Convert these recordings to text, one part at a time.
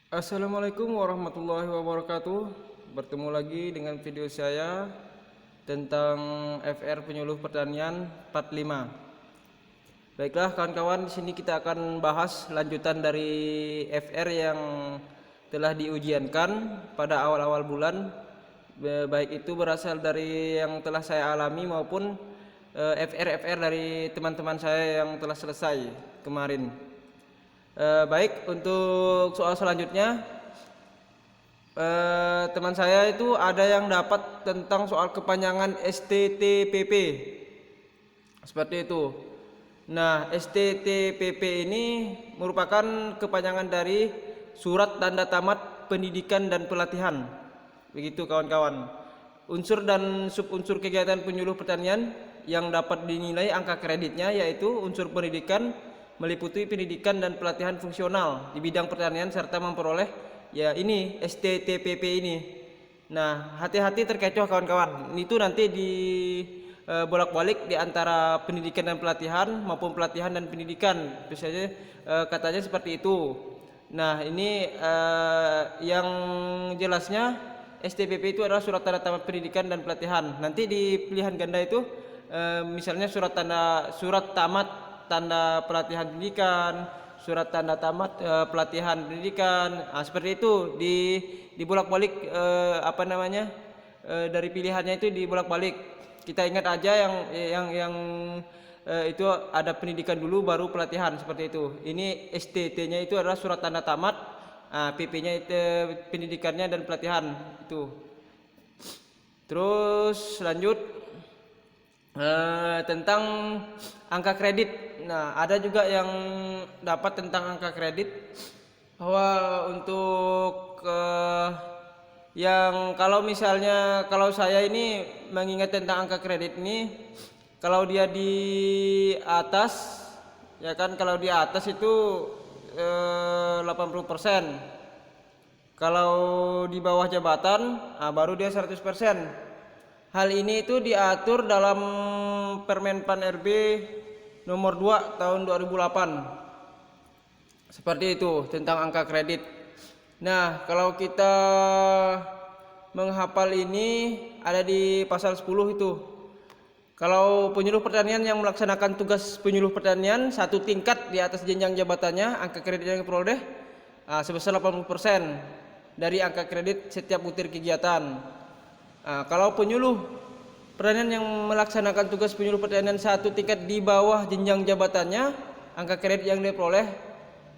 Assalamualaikum warahmatullahi wabarakatuh. Bertemu lagi dengan video saya tentang FR Penyuluh Pertanian part 5. Baiklah kawan-kawan, di sini kita akan bahas lanjutan dari FR yang telah diujiankan pada awal-awal bulan, baik itu berasal dari yang telah saya alami maupun FR dari teman-teman saya yang telah selesai kemarin. Baik, untuk soal selanjutnya, teman saya itu ada yang dapat tentang soal kepanjangan STTPP seperti itu. Nah, STTPP ini merupakan kepanjangan dari Surat Tanda Tamat Pendidikan dan Pelatihan. Begitu kawan-kawan. Unsur dan subunsur kegiatan penyuluh pertanian yang dapat dinilai angka kreditnya yaitu unsur pendidikan meliputi pendidikan dan pelatihan fungsional di bidang pertanian serta memperoleh ini STTPP ini. Nah, hati-hati terkecoh kawan-kawan. Itu nanti di bolak-balik di antara pendidikan dan pelatihan maupun pelatihan dan pendidikan. Biasanya katanya seperti itu. Nah, ini yang jelasnya STPP itu adalah surat tanda tamat pendidikan dan pelatihan. Nanti di pilihan ganda itu misalnya surat tamat tanda pelatihan pendidikan, surat tanda tamat pelatihan pendidikan. Nah, seperti itu di bolak-balik dari pilihannya itu di bolak-balik. Kita ingat aja yang itu ada pendidikan dulu baru pelatihan seperti itu. Ini STT-nya itu adalah surat tanda tamat. PP-nya itu pendidikannya dan pelatihan itu. Terus lanjut tentang angka kredit. Nah, ada juga yang dapat tentang angka kredit bahwa untuk yang kalau saya ini mengingat tentang angka kredit ini, kalau dia di atas ya kan, kalau di atas itu 80%. Kalau di bawah jabatan baru dia 100%. Hal ini itu diatur dalam Permen Pan RB nomor 2 tahun 2008. Seperti itu tentang angka kredit. Nah, kalau kita menghafal ini ada di pasal 10 itu. Kalau penyuluh pertanian yang melaksanakan tugas penyuluh pertanian satu tingkat di atas jenjang jabatannya, angka kredit yang diperoleh sebesar 80% dari angka kredit setiap butir kegiatan. Kalau penyuluh pertanian yang melaksanakan tugas penyuluh pertanian satu tingkat di bawah jenjang jabatannya, angka kredit yang diperoleh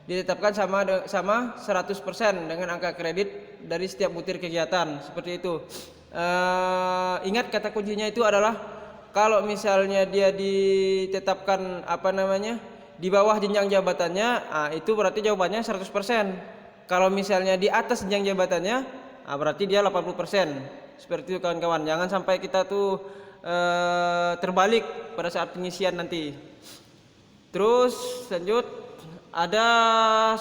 ditetapkan sama 100% dengan angka kredit dari setiap butir kegiatan. Seperti itu. Ingat kata kuncinya itu adalah kalau misalnya dia ditetapkan di bawah jenjang jabatannya, itu berarti jawabannya 100%. Kalau misalnya di atas jenjang jabatannya, berarti dia 80%. Seperti itu kawan-kawan. Jangan sampai kita tuh terbalik pada saat pengisian nanti. Terus lanjut, ada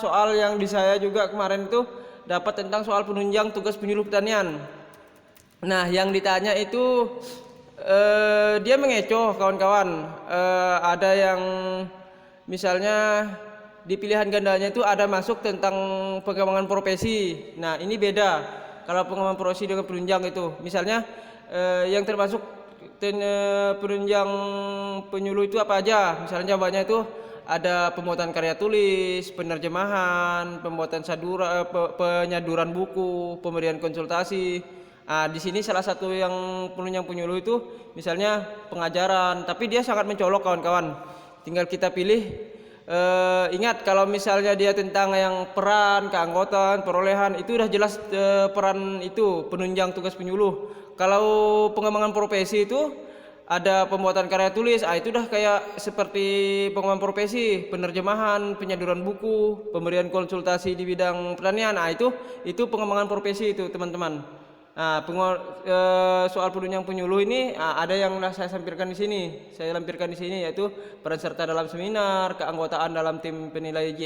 soal yang di saya juga kemarin itu dapat tentang soal penunjang tugas penyuluh pertanian. Nah, yang ditanya itu dia mengecoh kawan-kawan. Ada yang misalnya di pilihan gandanya itu ada masuk tentang pengembangan profesi. Nah, ini beda. Kalau pengembangan profesi dengan penunjang itu, misalnya yang termasuk penunjang penyuluh itu apa aja? Misalnya jawabannya itu ada pembuatan karya tulis, penerjemahan, pembuatan penyaduran buku, pemberian konsultasi. Di sini salah satu yang penunjang penyuluh itu misalnya pengajaran, tapi dia sangat mencolok kawan-kawan. Tinggal kita pilih. Ingat kalau misalnya dia tentang yang peran, keanggotaan, perolehan, itu udah jelas peran itu penunjang tugas penyuluh. Kalau pengembangan profesi itu ada pembuatan karya tulis, itu udah kayak seperti pengembangan profesi, penerjemahan, penyaduran buku, pemberian konsultasi di bidang pertanian. Itu pengembangan profesi itu teman-teman. Soal penunjang penyuluh ini ada yang saya lampirkan di sini, yaitu peran serta dalam seminar, keanggotaan dalam tim penilai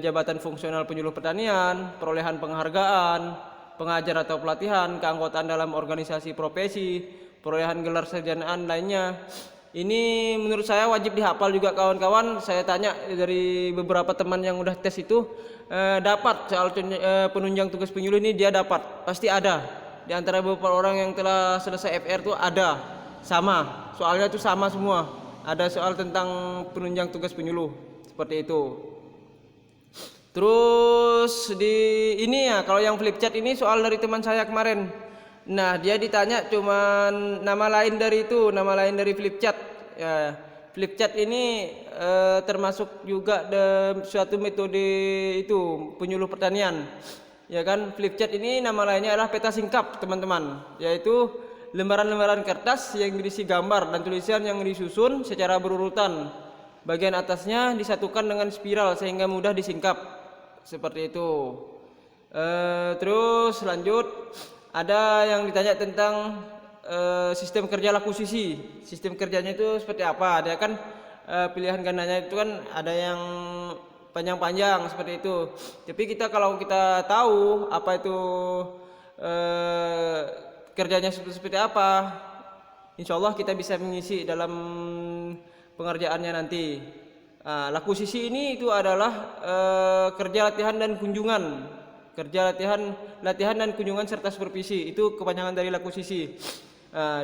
jabatan fungsional penyuluh pertanian, perolehan penghargaan, pengajar atau pelatihan, keanggotaan dalam organisasi profesi, perolehan gelar sarjanaan lainnya. Ini menurut saya wajib dihafal juga kawan-kawan. Saya tanya dari beberapa teman yang udah tes itu dapat soal penunjang tugas penyuluh ini, dia dapat, pasti ada. Di antara beberapa orang yang telah selesai FR tuh ada, sama soalnya tuh sama semua. Ada soal tentang penunjang tugas penyuluh seperti itu. Terus di ini ya, kalau yang flip chat ini soal dari teman saya kemarin. Nah, dia ditanya cuman nama lain dari itu, nama lain dari flip chat. Ya, flip chat ini termasuk juga suatu metode itu penyuluh pertanian. Ya kan, flip chart ini nama lainnya adalah peta singkap, teman-teman, yaitu lembaran-lembaran kertas yang berisi gambar dan tulisan yang disusun secara berurutan. Bagian atasnya disatukan dengan spiral sehingga mudah disingkap. Seperti itu. Terus lanjut, ada yang ditanya tentang sistem kerja laku sisi. Sistem kerjanya itu seperti apa? Dia kan pilihan gandanya itu kan ada yang panjang-panjang seperti itu. Tapi kalau kita tahu apa itu kerjanya seperti apa, insya Allah kita bisa mengisi dalam pengerjaannya nanti. Laku sisi ini itu adalah kerja latihan dan kunjungan. Kerja latihan dan kunjungan serta supervisi, itu kepanjangan dari laku sisi.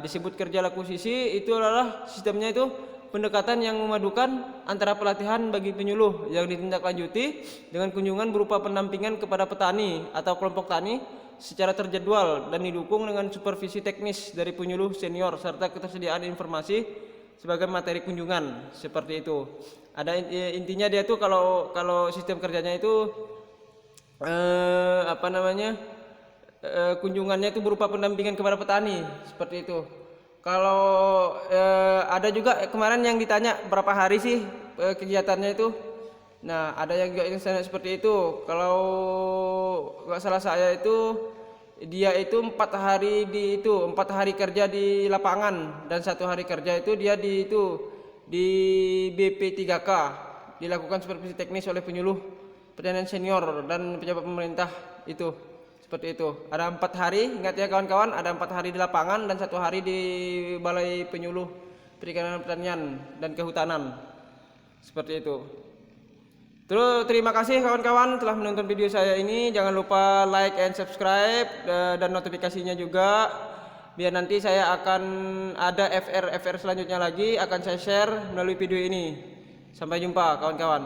Disebut kerja laku sisi itu adalah sistemnya itu pendekatan yang memadukan antara pelatihan bagi penyuluh yang ditindaklanjuti dengan kunjungan berupa pendampingan kepada petani atau kelompok tani secara terjadwal dan didukung dengan supervisi teknis dari penyuluh senior serta ketersediaan informasi sebagai materi kunjungan. Seperti itu. Ada intinya dia tuh kalau sistem kerjanya itu kunjungannya itu berupa pendampingan kepada petani, seperti itu. Kalau ada juga kemarin yang ditanya berapa hari sih kegiatannya itu. Nah, ada yang juga yang tanya seperti itu. Kalau nggak salah saya itu dia itu 4 hari kerja di lapangan dan 1 hari kerja itu dia di BP3K, dilakukan supervisi teknis oleh penyuluh pertanian senior dan pejabat pemerintah itu. Seperti itu. Ada 4 hari, ingat ya kawan-kawan, ada 4 hari di lapangan dan 1 hari di Balai Penyuluh Perikanan Pertanian dan Kehutanan. Seperti itu. Terus terima kasih kawan-kawan telah menonton video saya ini. Jangan lupa like and subscribe dan notifikasinya juga. Biar nanti saya akan ada FR selanjutnya lagi akan saya share melalui video ini. Sampai jumpa kawan-kawan.